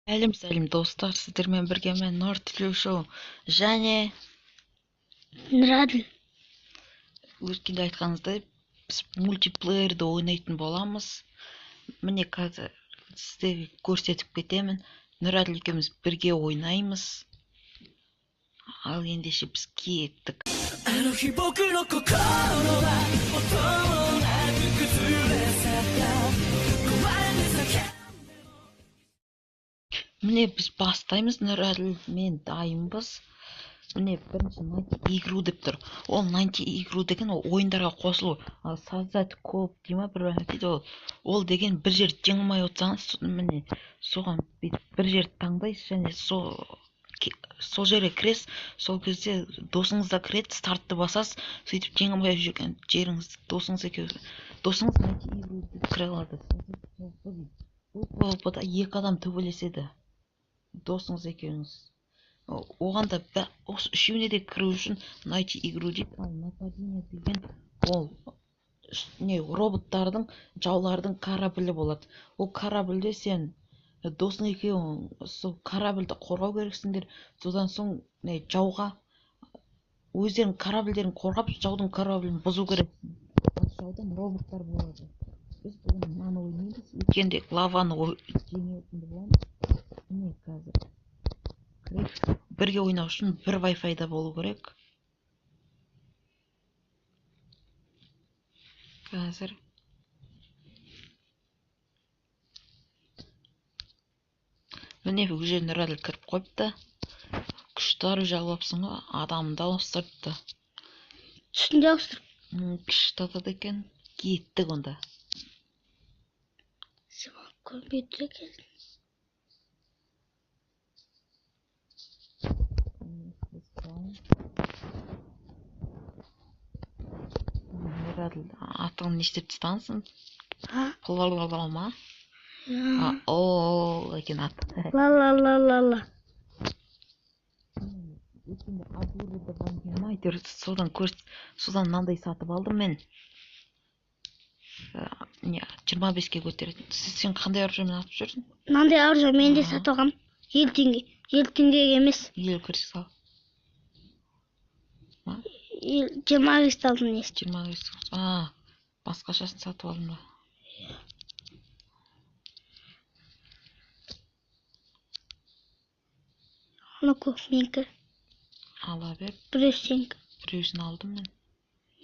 Сәлем достар, сіздермен бірге мен Нұр Тілеушоу және Нұрәділ. өткенде айтқанымыздай біз мультиплеерді ойнайтын боламыз. Міне қазір сіздерге көрсетіп кетемін. Нұрәділ екеуміз бірге ойнаймыз. Ал ендеше біз кеттік. Міне біз бастаймыз. Нұрәділ мен дайынбыз. Міне бірінші найти игру деп тұр. Ол найти игру деген ол ойындарға қосылу. Ал создать коп дейма бір дейді ол деген бір жер жеңілмей отырсаңыз, міне соған бір жер таңдайсыз және сол жерге кіресіз. Сол кезде досыңыз да кіреді, стартты басасыз. Сөйтіп жеңілмей жүрген жеріңіз досыңыз екеуі. Досыңыз найти игру деп кіре алады. Бұл екі адам төбелеседі. Досыңыз екеуіңіз. Оған да осы үшеуіне де кіру үшін найти игру дейді. Ал нападение деген ол роботтардың, жаулардың кораблі болады. Ол корабльде сен досың екеуің сол корабльді қорғау керексіңдер. Содан соң жауға өздерінің корабльдерін қорғап, жаудың кораблін бұзу керек. Жаудан роботтар болады. Біз бүгін мынаны ойнаймыз. Өткенде лаваны жеңетін боламыз. Міне қазір бірге ойнау үшін бір Wi-Fi-да болу керек. Қазір міне уже Нұрәділ кіріп қойыпты. Күштар жалапсың ғой, адамды ауыстырыпты. Түсінде ауыстырып. Күшті атады екен. Кеттік онда. Компьютер екен. Нұрәділ атың не істеп тастағансың? Ла ма? О екен ат. ла. Содан мынандай сатып алдым мен. 25-ке көтеретін. Сен қандай оружиемен атып жүрсің? Мынандай оружие мен де сатып алғам. 7 теңге. 7 теңгеге емес. 50 күріш сал. 25 алдым несі. 25. Басқашасын сатып алдым ба? Ана көп менікі. Ала бер. Біреу сенікі. Біреусін алдым мен.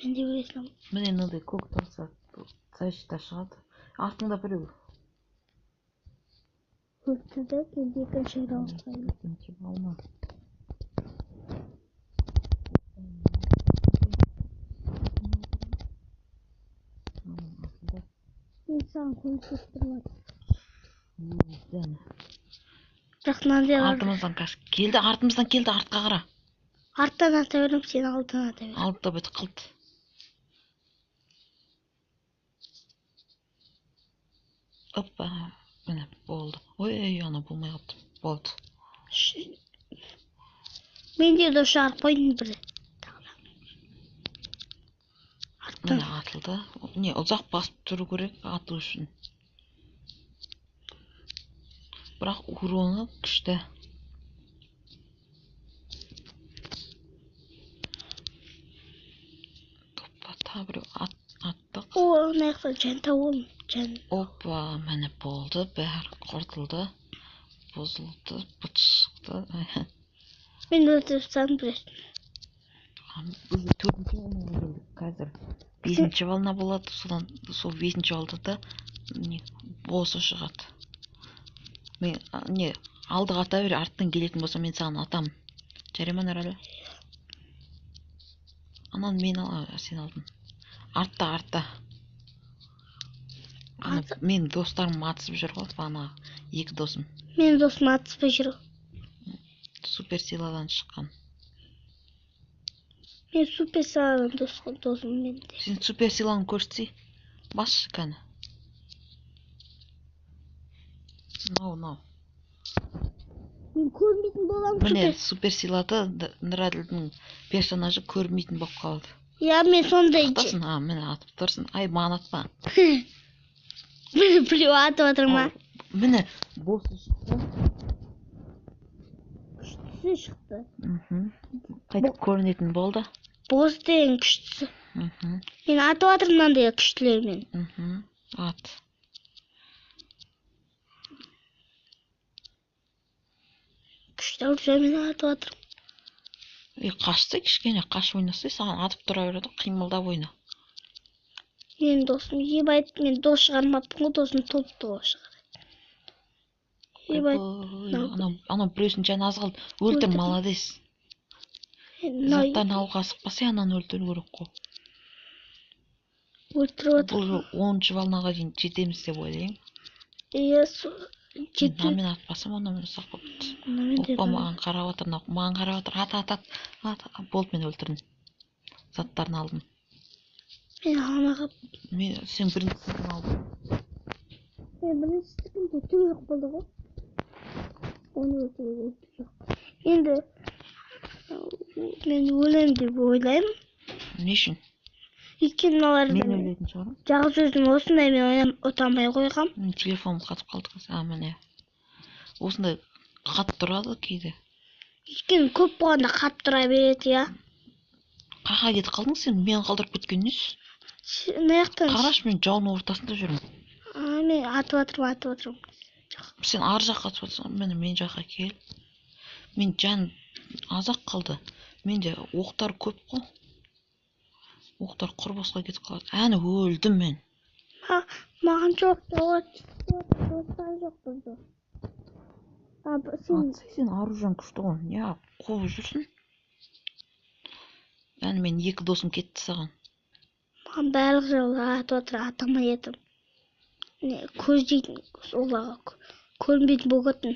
Мен де біреусін алдым. Міне мынандай көк тұрса защита шығады. Артыңда біреу. Көртіді, енді екінші раундтайым. Екінші балма. Мен саған көрсетіп тұрмын. Артымыздан келді, артқа қара. Арттан ата берем, сен алдын ата бер. Алдыда бет қылды. Оппа, міне болды. Ой, ана болмай қалды. Болды. Мен де дошағыр қойдым бірі. Міне атылды. Не, ұзақ басып тұру керек ату үшін. Бірақ уроны күшті. Топпа, та біреу аттық. О, наяқта жән тауым. Оппа, міне болды. Бәрі құртылды. Бұзылды, бұт шықты. Мен өтіп сан білесің. Төртінші волнаға келдік қазір. 5-ші волна болады, содан сол 5-ші волнада босы шығады. Мен алдыға ата бер, арттан келетін болса мен саған атам. Жарема Нұрәлі? Анан мен сен алдың. Артта. Мен достарым атысып жүр ғой, бана екі досым. Мен досым атыспай жүр. Суперсиладан шыққан. Мен суперсиладан досым менде. Сен суперсиланы көрсетсей, басшы кәні. No. Мен көрмейтін болам. Міне суперсилады Нұрәділдің персонажы көрмейтін болып қалды. Я, мен сондай. Атасын, мені атып тұрсын. Ай, маған атпа. Біреу атып отырма. Міне босы шықты. күшті шықты. Қайтып көрінетін болды. Боз деген күштісі. Мен атып жатырмын мынандай күштілермен. Ат. Күшті оружиемен атып жатырмын. Қашса кішкене қаш ойнаса, саған атып тұра береді, қимылдап ойна. Менің досым ебайт, мен дос шығармаппын ғой, досым топты ғой шығарады. Анау біреусінің жаны аз қалды. Өлтір, молодец. Заттарын алуға асықпаса, ананы өлтіру керек қой. Өлтіріп отыр. Бұл 10-шы волнаға дейін жетеміз деп ойлаймын. Мен атпасам, онымен сақ болыпты. Оппа, маған қарап отыр, маған қарап отыр. Ат. Болды, мен өлтірдім. Заттарын алдым. Мен алмай қап. Сен біріншісін алдың. Мен біріншісін түк жоқ болды ғой. Оны өлтіруге жоқ. Енді мен өлем деп ойлаймын. Не үшін? Өйткені мыналарды Мен өлетін шығармын. жалғыз өзім осындай мен отамай қойғам. Телефоным қатып қалды қазір. Міне. Осындай қатып тұрады кейде. Өйткені көп болғанда қатып тұра береді, я. Қаға кетіп қалдың сен? Мен қалдырып кеткен нес? Қараш, мен жауының ортасында жүрмін. Мен атып жатырмын. Сен ар жаққа атып жатырсың, мен жаққа кел. Мен жан азақ қалды. Менде оқтар көп қой. Оқтар құр босқа кетіп қалады. Әні өлдім мен. Маған жоқ, достар жоқ бізді. Сен аружан күшті ғой. Не қуып жүрсің? Мен 2 досым кетті саған. Маған барлық жолға атып отыр, атамай едім. Көз дейтін, оларға көрінбейтін болғатын.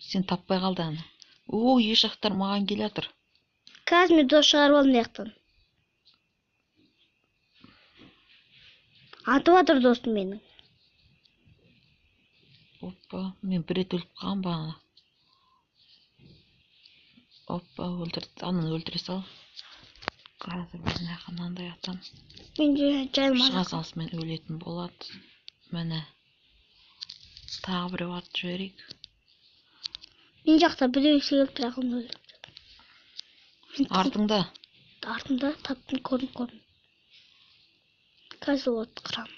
Сен таппай қалды әні. Еш жақтар маған келе жатыр. Қазір мен дос шығарып алдым яқтан. Атып жатыр достым менің. Оппа, мен бір рет өліп қалғам бағана. Оппа, ананы өлтіре сал. Қазір мен қанандай атам. Мен жайым шыға салсы мен өлетін болады. Міне. Тағы біреу атып жіберейік. Мен жақта біреу келіп тұрағым өлді. Артыңда. Артында таптым, көрін. Қазір от қырам.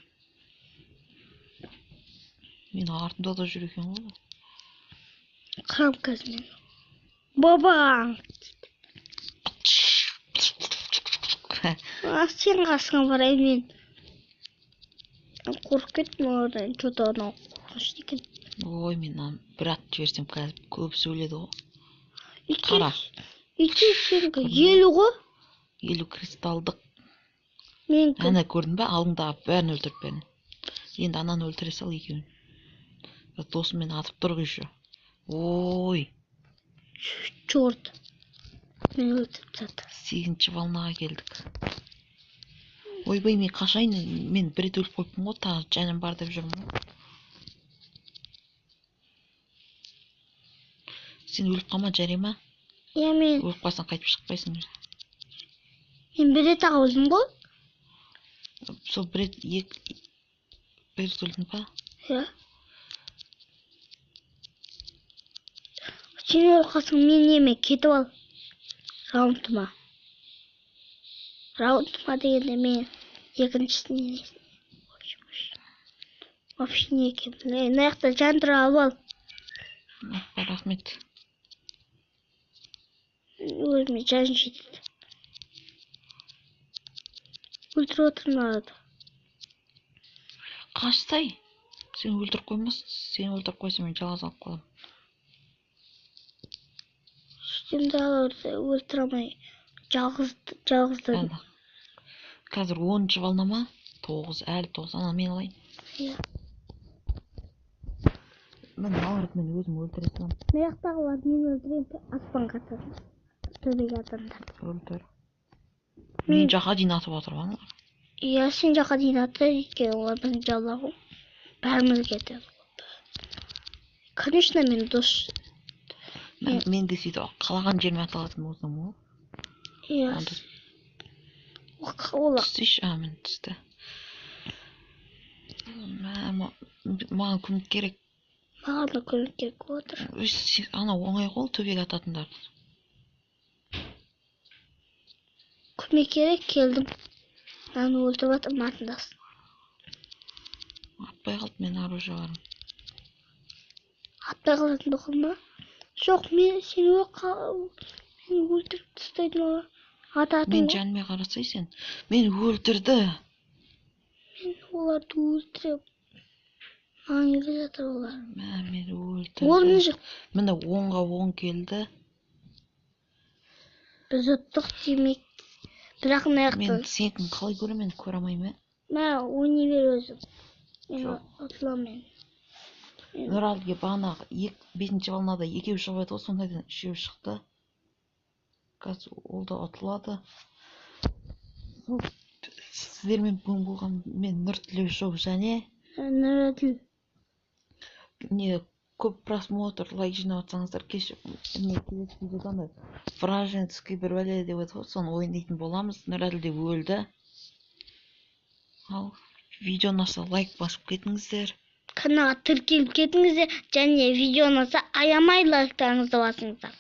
Мен артында да жүр екен ғой. Қырам қазір мен. Бабаң! Сен қасыңа барайын мен. Қорқып кеттім одан, что-то анау қорқынышты екен. Ой, мен бір атып жіберсем қазір көбісі өледі ғой. Қара. Сенкі 50 ғой? 50 кристалдық. Әне көрдің бе? Алдыңдағы бәрін өлтіріп берін. Енді ананы өлтіре сал екеуін. Досым мен атып тұр еще. Ой. Черт. Мен өлтіріп жатыр. 8-ші волнаға келдік. Ойбай, мен қашайын. Мен бір рет өліп қойыппын ғой, тағы жаным бар деп жүрмін ғой. Сен өліп қалма, жарай ма? Мен өліп қалсаң қайтып шықпайсың. Мен бір рет ақ өлдім ғой? Сол бір рет өлдің ба? Иә. Сен өліп қалсаң мен неме кетіп ал. Раундыма дегенде мен екіншісіне вообще не екен. Мына жақта жан тұра алып ал. Рахмет. Өзіме жан жетеді. Өлтіріп отырмын арада. Қашсай. Сен өлтіріп қоймасын. Сен өлтіріп қойса мен жалғыз алып қалам. Şimdi өлтірамай жалғыздым. Қазір 10-ші волна ма? 9, әлі 9. Ана мен алайын. Иә. Мен алырып мен өзім өлтіре салам. Мына жақтағыларды мен өлтірейін, аспанға атамын. Төбеге адамдар. Өлтір. Мен жаққа дейін атып отыр ма? Иә, сен жаққа дейін атты, өйткені олар біздің жаулар ғой. Бәріміз кетеді. Конечно, мен дос. Мен де сөйтіп қалаған жеріме аталатын болсам ғой. Иә. Түстейші, мен түсті. Маған көмек керек. Маған да көмек керек болып отыр. Ана оңай ғой төбеге ататындар. Көмек керек, келдім. Мені өлтіріп жатыр, мартындасын. Атпай қалды, мен оружие барым. Атпай қалатын доқын ба? Жоқ, сені өлтіріп тастайтын олар. Ататын Мен ғой. жанымен қарасай сен. Мені өлтірді. Мен оларды өлтіріп. Маған келе жатыр олар. Мені өлтірді. Орны жоқ. Міне 10-ға 10 келді. Біз ұттық демек. Бірақ Мен аяқты. сенің қалай көремін, көре алмаймын. Мә, ойнай бер өзім. Мен Жоқ. ұтыламын. Нұралыге бағана 5-ші волнада 2 шығып еді ғой, сондайдан 3 шықты. Қазір ол да ұтылады. Сіздермен бүгін болған мен Нұртілеу шоу және Нұрәділ. не көп просмотр, лайк жинап жатсаңыздар, келесі видеодан Враженский бір бәле деп еді ғой, соны ойнайтын боламыз. Нұрәділ де өлді. Ал видео ұнаса лайк басып кетіңіздер. Каналға тіркеліп кетіңіздер және видео ұнаса аямай лайктарыңызды басыңыздар.